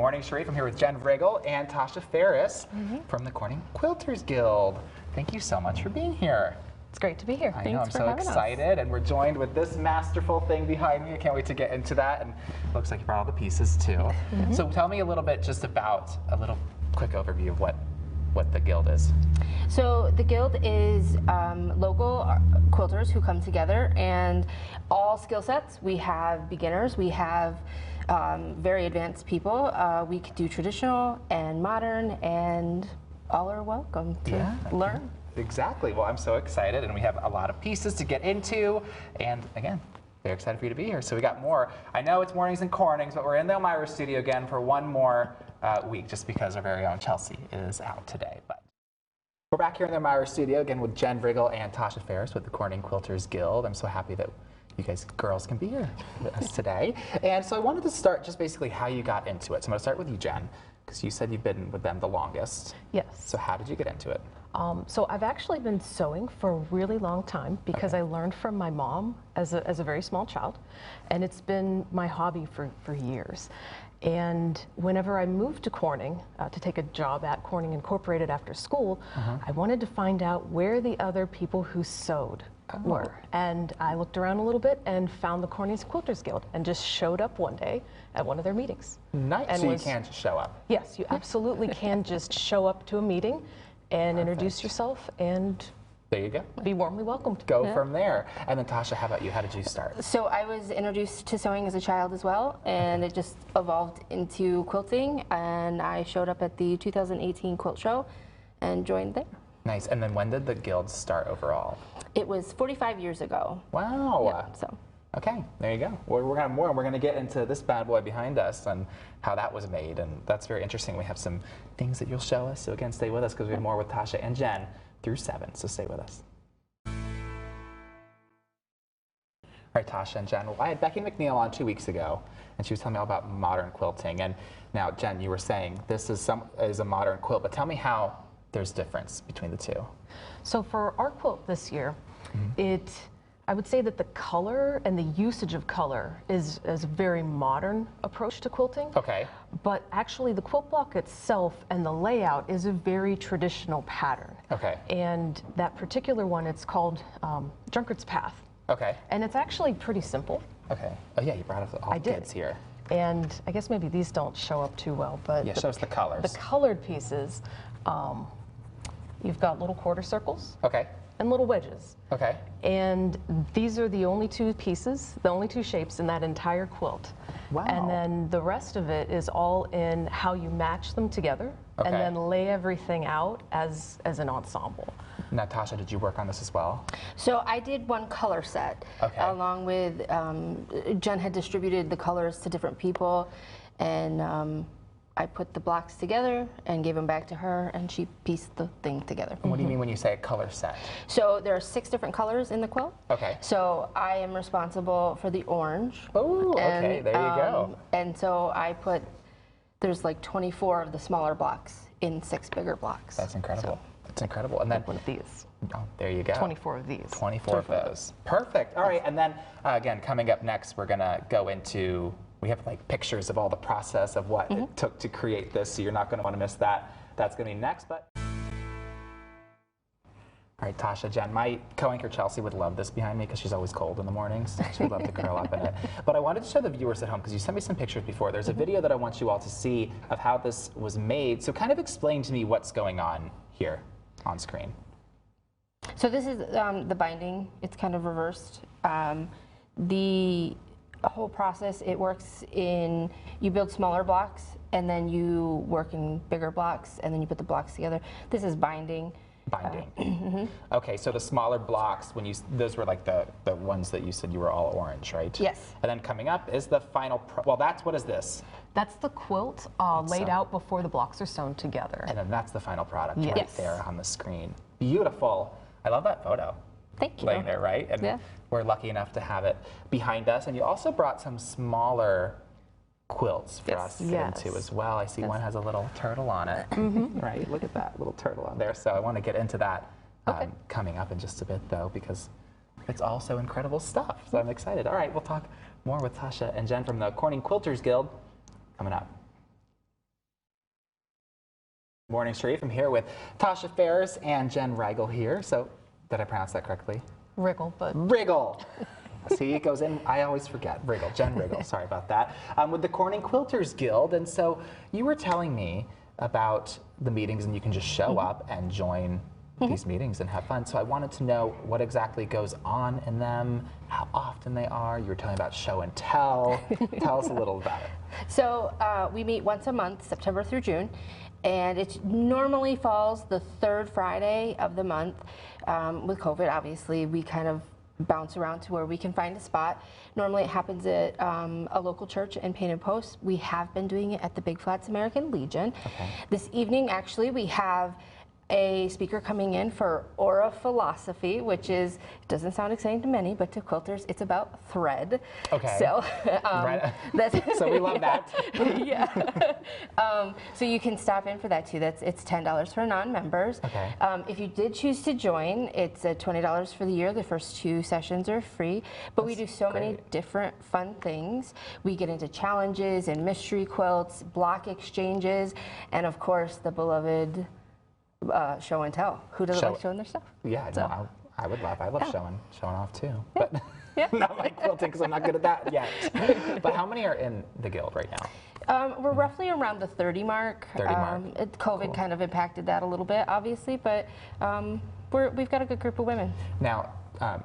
morning, Sharif. I'm here with Jen Vrigel and Tasha Ferris from the Corning Quilters Guild. Thank you so much for being here. It's great to be here. I know, I'm so excited, and we're joined with this masterful thing behind me. I can't wait to get into that, and it looks like you brought all the pieces too. So tell me a little bit just about a little quick overview of what the Guild is. So the Guild is local quilters who come together, and all skill sets. We have beginners, we have very advanced people. We could do traditional and modern, and all are welcome to learn. Exactly. Well, I'm so excited, and we have a lot of pieces to get into, and again, very excited for you to be here. So we got more. I know it's mornings and Cornings, but we're in the Elmira studio again for one more week, just because our very own Chelsea is out today. But we're back here in the Elmira studio again with Jen Vrigel and Tasha Ferris with the Corning Quilters Guild. I'm so happy that you guys girls can be here with us today. And so I wanted to start just basically how you got into it. So I'm going to start with you, Jen, because you said you've been with them the longest. Yes. So how did you get into it? So I've actually been sewing for a really long time because I learned from my mom as a very small child, and it's been my hobby for years. And whenever I moved to Corning to take a job at Corning Incorporated after school, I wanted to find out where the other people who sewed were. And I looked around a little bit and found the Corning Quilters Guild and just showed up one day at one of their meetings. Nice. And so you can just show up. Yes, you absolutely can just show up to a meeting and introduce yourself and there you go. Be warmly welcomed. Go from there. And then Tasha, how about you? How did you start? So I was introduced to sewing as a child as well, and it just evolved into quilting, and I showed up at the 2018 quilt show and joined there. Nice. And then when did the Guild start overall? It was 45 years ago. Wow. Yep, so. Okay, there you go. Well, we're going to have more, and we're going to get into this bad boy behind us and how that was made, and that's very interesting. We have some things that you'll show us, so again, stay with us because we have more with Tasha and Jen through 7, so stay with us. All right, Tasha and Jen. Well, I had Becky McNeil on 2 weeks ago, and she was telling me all about modern quilting. And now, Jen, you were saying this is a modern quilt, but tell me how there's difference between the two. So for our quilt this year, I would say that the color and the usage of color is a very modern approach to quilting. Okay. But actually the quilt block itself and the layout is a very traditional pattern. Okay. And that particular one, it's called Drunkard's Path. Okay. And it's actually pretty simple. Okay. Oh yeah, you brought up all the kids here. And I guess maybe these don't show up too well, but yeah, show us the colors. The colored pieces, you've got little quarter circles. Okay. And little wedges. Okay. And these are the only two pieces, the only two shapes in that entire quilt. Wow. And then the rest of it is all in how you match them together and then lay everything out as an ensemble. Now, Tasha, did you work on this as well? So I did one color set, along with, Jen had distributed the colors to different people, and I put the blocks together and gave them back to her, and she pieced the thing together. And what do you mean when you say a color set? So there are 6 different colors in the quilt. Okay. So I am responsible for the orange. Oh, okay, there you go. And so I put, there's like 24 of the smaller blocks in 6 bigger blocks. That's incredible. So. That's incredible. And then one of these. Oh, there you go. 24 of these. 24 of those. Perfect. All right, and then again, coming up next, we're gonna go into. We have like pictures of all the process of what it took to create this, so you're not going to want to miss that. That's going to be next. But all right, Tasha, Jen, my co-anchor Chelsea would love this behind me because she's always cold in the mornings. She would love to curl up in it. But I wanted to show the viewers at home because you sent me some pictures before. There's a video that I want you all to see of how this was made. So kind of explain to me what's going on here on screen. So this is the binding. It's kind of reversed. The whole process, it works in, you build smaller blocks and then you work in bigger blocks and then you put the blocks together. This is binding. Binding. Okay, so the smaller blocks, when you, those were like the ones that you said you were all orange, right? Yes. And then coming up is the final, well, what is this? That's the quilt laid out before the blocks are sewn together. And then that's the final product right there on the screen. Beautiful. I love that photo. Thank you. Laying there, right? And we're lucky enough to have it behind us. And you also brought some smaller quilts for us to get into as well. I see one has a little turtle on it, right? Look at that little turtle on there. So I want to get into that coming up in just a bit, though, because it's also incredible stuff. So I'm excited. All right, we'll talk more with Tasha and Jen from the Corning Quilters Guild coming up. Morning, Sharif. I'm here with Tasha Ferris and Jen Rigel here. So, did I pronounce that correctly? Wriggle, but Riggle. See, it goes in. I always forget. Wriggle, Jen Riggle. Sorry about that. With the Corning Quilters Guild, and so you were telling me about the meetings, and you can just show up and join these meetings and have fun. So I wanted to know what exactly goes on in them, how often they are. You were telling about show and tell. Tell us a little about it. So we meet once a month, September through June, and it normally falls the third Friday of the month. With COVID, obviously, we kind of bounce around to where we can find a spot. Normally it happens at a local church in Painted Post. We have been doing it at the Big Flats American Legion. Okay. This evening, actually, we have a speaker coming in for Aura Philosophy, which is, it doesn't sound exciting to many, but to quilters, it's about thread. Okay. So, right. So we love that. Yeah. So you can stop in for that too. It's $10 for non-members. Okay. If you did choose to join, it's $20 for the year. The first 2 sessions are free, but we do so many different fun things. We get into challenges and mystery quilts, block exchanges, and of course the beloved show and tell. Who doesn't like showing their stuff? Yeah, so. No, I love showing off too. But not like quilting because I'm not good at that yet. But how many are in the guild right now? We're roughly around the 30 mark. 30 mark. COVID kind of impacted that a little bit, obviously, but we've got a good group of women. Now,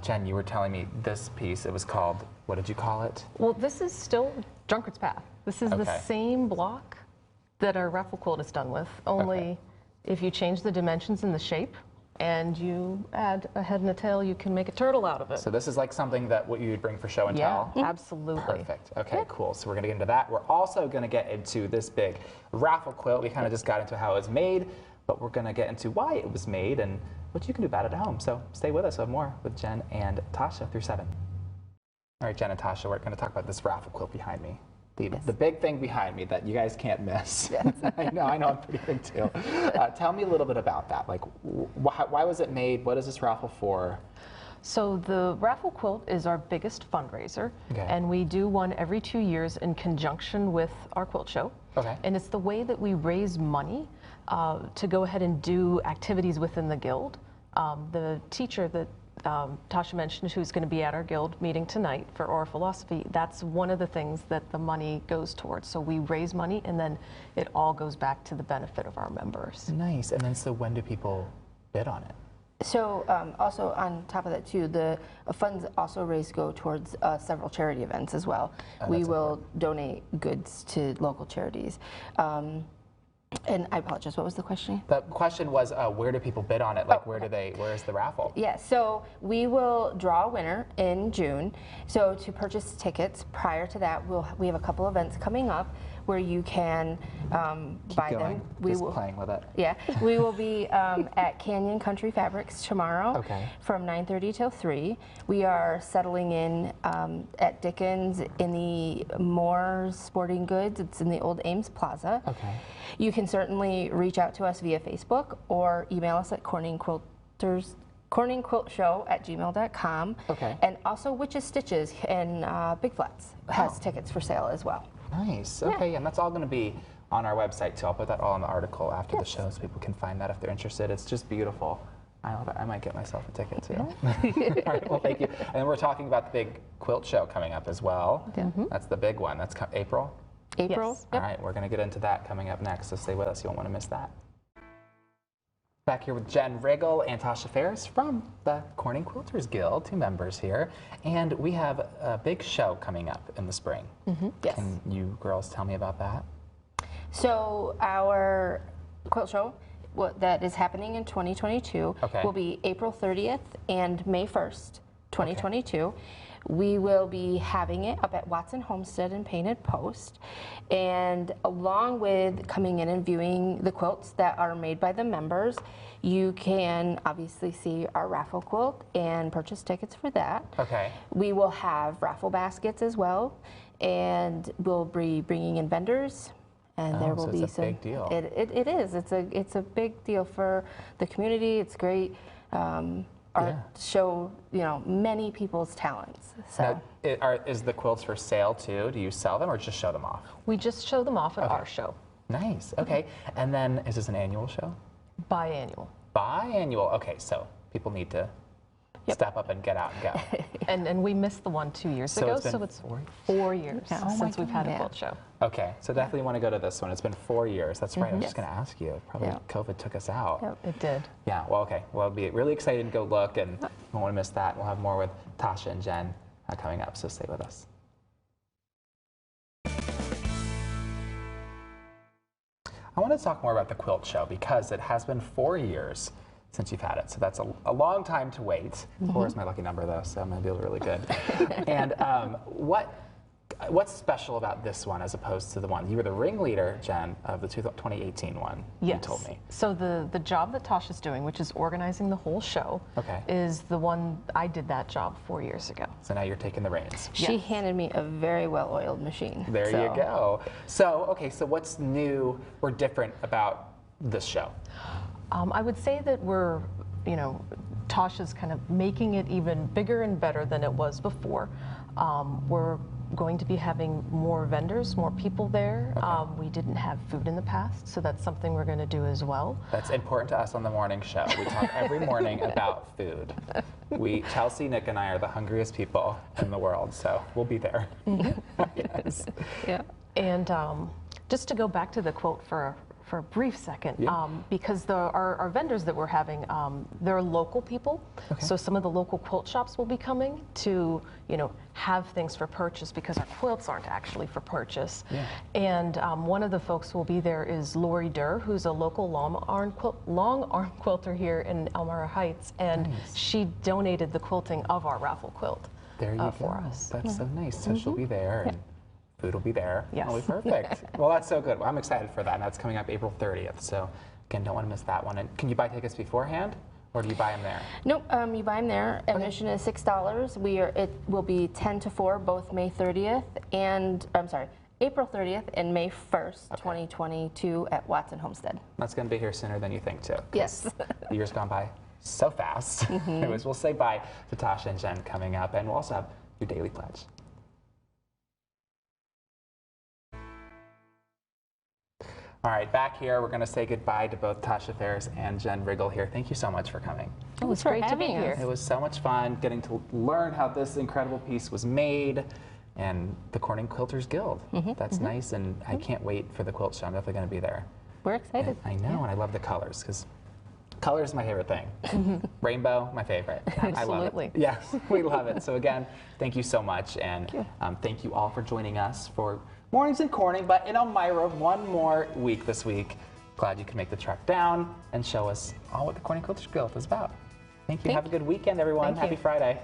Jen, you were telling me this piece, it was called, what did you call it? Well, this is still Drunkard's Path. This is the same block that our raffle quilt is done with, only if you change the dimensions and the shape and you add a head and a tail, you can make a turtle out of it. So this is like something that what you would bring for show and tell? Yeah, absolutely. Perfect. Okay, cool. So we're going to get into that. We're also going to get into this big raffle quilt. We kind of just got into how it was made, but we're going to get into why it was made and what you can do about it at home. So stay with us. We'll have more with Jen and Tasha through 7. All right, Jen and Tasha, we're going to talk about this raffle quilt behind me. The big thing behind me that you guys can't miss. Yes. I know I'm pretty big too. Tell me a little bit about that. Like, why was it made? What is this raffle for? So the raffle quilt is our biggest fundraiser, and we do one every 2 years in conjunction with our quilt show. Okay. And it's the way that we raise money to go ahead and do activities within the guild. The teacher that Tasha mentioned, who's going to be at our guild meeting tonight for Aura Philosophy, that's one of the things that the money goes towards. So we raise money and then it all goes back to the benefit of our members. Nice. And then so when do people bid on it? So also on top of that too, the funds also raised go towards several charity events as well. We will donate goods to local charities. And I apologize, what was the question? The question was, where do people bid on it? Like, where is the raffle? Yeah, so we will draw a winner in June. So to purchase tickets, prior to that, we have a couple events coming up where you can buy them. Just playing with it. Yeah, we will be at Canyon Country Fabrics tomorrow from 9:30 till 3. We are settling in at Dickens in the Moore's Sporting Goods. It's in the old Ames Plaza. Okay. You can certainly reach out to us via Facebook or email us at corningquiltshow@gmail.com. Okay. And also Witches Stitches in Big Flats has tickets for sale as well. Nice. Okay, and that's all going to be on our website too. I'll put that all in the article after the show so people can find that if they're interested. It's just beautiful. I love it. I might get myself a ticket too. All right, well, thank you. And then we're talking about the big quilt show coming up as well. That's the big one. That's April? April. Yes. All right, we're going to get into that coming up next, so stay with us. You won't want to miss that. Back here with Jen Riggle and Tasha Ferris from the Corning Quilters Guild, 2 members here. And we have a big show coming up in the spring. Yes. Can you girls tell me about that? So our quilt show that is happening in 2022 will be April 30th and May 1st, 2022. We will be having it up at Watson Homestead in Painted Post, and along with coming in and viewing the quilts that are made by the members, you can obviously see our raffle quilt and purchase tickets for that. Okay. We will have raffle baskets as well, and we'll be bringing in vendors. And there will be some. Big deal. It is. It's a big deal for the community. It's great. Show many people's talents. So now, is the quilts for sale too? Do you sell them or just show them off? We just show them off at our show. Nice. Okay. And then is this an annual show? Biannual. Biannual. Okay, so people need to step up and get out and go. And we missed the one 2 years So ago, it's been so it's 4 4 years since we've had a quilt show. Okay, so definitely want to go to this one. It's been 4 years. That's right. I was just going to ask you. Probably COVID took us out. Yep. It did. Yeah. Well, okay. Well, I'll be really excited to go look, and won't want to miss that. We'll have more with Tasha and Jen coming up. So stay with us. I want to talk more about the quilt show because it has been 4 years since you've had it. So that's a long time to wait. 4 is my lucky number, though, so I'm going to be really good. And what's special about this one as opposed to the one? You were the ringleader, Jen, of the 2018 one, Yes. you told me. So the job that Tasha's doing, which is organizing the whole show, is the one, I did that job 4 years ago. So now you're taking the reins. She handed me a very well-oiled machine. There you go. So, okay, so what's new or different about this show? I would say that we're, Tasha's kind of making it even bigger and better than it was before. We're going to be having more vendors, more people there. We didn't have food in the past, so that's something we're going to do as well. That's important to us on the morning show. We talk every morning about food. Chelsea, Nick, and I are the hungriest people in the world, so we'll be there. Yes. Yeah. And just to go back to the quote for a brief second, because our vendors that we're having, they're local people. So some of the local quilt shops will be coming to, have things for purchase because our quilts aren't actually for purchase. And one of the folks who will be there is Lori Durr, who's a local long arm quilter here in Elmira Heights, and she donated the quilting of our raffle quilt for us. That's so nice. So she'll be there. And food will be there. Yes. It'll be perfect. Well, that's so good. Well, I'm excited for that. And that's coming up April 30th. So, again, don't want to miss that one. And can you buy tickets beforehand, or do you buy them there? Nope, you buy them there. Admission is $6. It will be 10 to 4, both May 30th and, April 30th and May 1st, 2022 at Watson Homestead. That's going to be here sooner than you think, too. Yes. The year's gone by so fast. Anyways, we'll say bye to Tasha and Jen coming up, and we'll also have your daily pledge. All right, back here, we're going to say goodbye to both Tasha Ferris and Jen Riggle here. Thank you so much for coming. It was great to be here. It was so much fun getting to learn how this incredible piece was made, and the Corning Quilters Guild. That's nice, and I can't wait for the quilt show. I'm definitely going to be there. We're excited. And I know, and I love the colors, because color is my favorite thing. Rainbow, my favorite. I love it. Yes, we love it. So again, thank you so much, and thank you all for joining us for Mornings in Corning, but in Elmira, one more week this week. Glad you could make the trek down and show us all what the Corning Quilters Guild is about. Thank you. Have a good weekend, everyone. Happy Friday.